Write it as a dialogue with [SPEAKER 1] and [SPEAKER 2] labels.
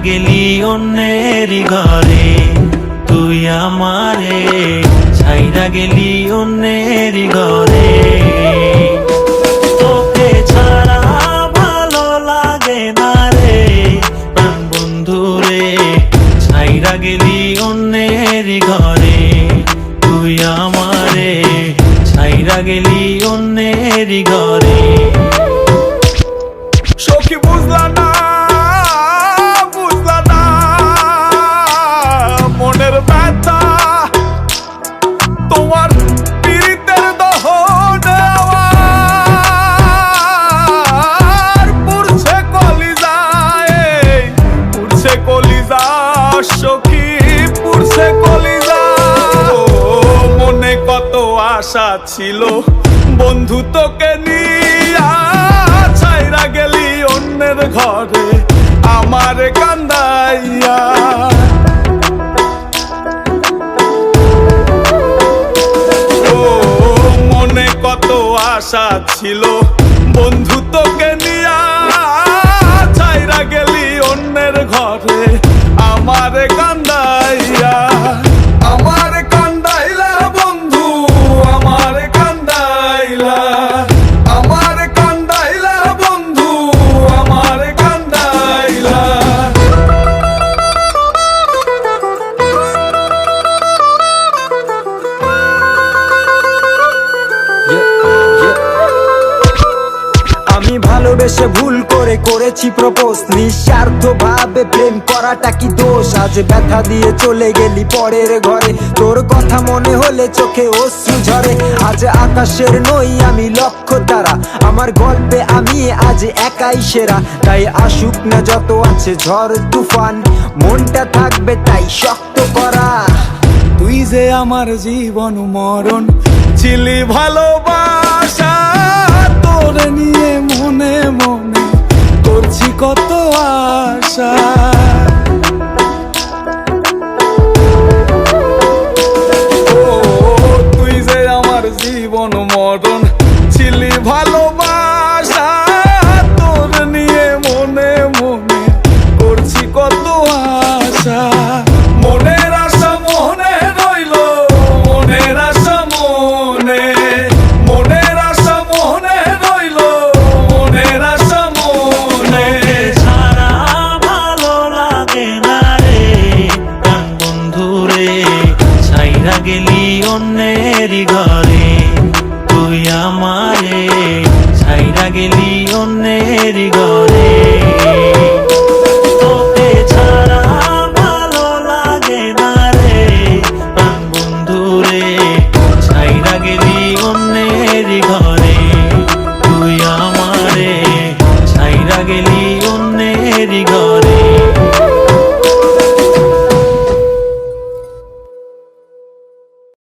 [SPEAKER 1] গেলি অন্যের ঘরে, তুই আমারে ছাইরা গেলি অন্যের ঘরে। তোকে ছাড়া ভালো লাগে না রে প্রাণ বন্ধু রে, ছাইরা গেলি অন্যের ঘরে, তুই আমারে ছাইরা গেলি অন্যের ঘরে।
[SPEAKER 2] সখী বুঝলা না, বুঝলা না মনের ব্যথা, তোমার পীড়িতের দহন আমার পুড়ছে কলিজায়, পুড়ছে কলিজা সখী, পুড়ছে কলিজা। মনে কত আশা ছিল বন্ধু তোকে নিয়া, ছাইরা গেলি অন্যের ঘরে আমার কান্দাইয়া। ও মনে কত আশা ছিল বন্ধু তোকে নিয়া, ছাইরা গেলি অন্যের ঘরে আমার কান্দাইয়া। আমার কান্দাইলা বন্ধু, আমার কান্দাইলা, আমার কান্দাইলা বন্ধু, আমার কান্দাইলা।
[SPEAKER 3] আমি ভালোবেসে ভুল করে করেছি প্রপোজ, নিঃস্বার্থ ভাবে প্রেম করাটা কি দোষ? আজ ব্যথা দিয়ে চলে গেলি পরের ঘরে, তোর কথা মনে হলে চোখে অশ্রু ঝরে। আজ আকাশের নই আমি লক্ষ্য তারা, আমার গল্পে আমি আজ একাই সেরা। তাই আসুক না যত আছে ঝড় তুফান, মনটা থাকবে তাই শক্ত করা।
[SPEAKER 2] তুই যে আমার জীবন মরণ ছিলি ভালোবাসা, তোর নিয়ে মনে মনে করছি কত আশা। ও তুই যে আমার জীবন মরণ ছিলি ভালোবাসা, তোর নিয়ে মনে মনে করছি কত আশা। মনের আশা মনে রইল, মনের আশা মনে, মনের আশা মনে রইল, মনের আশা মনে।
[SPEAKER 1] ছাড়া ভালো লাগে না রে প্রাণ বন্ধু রে, ছাইরা গেলি অন্যের ঘরে, তুই আমারে ছাইরা গেলি অন্যের ঘরে।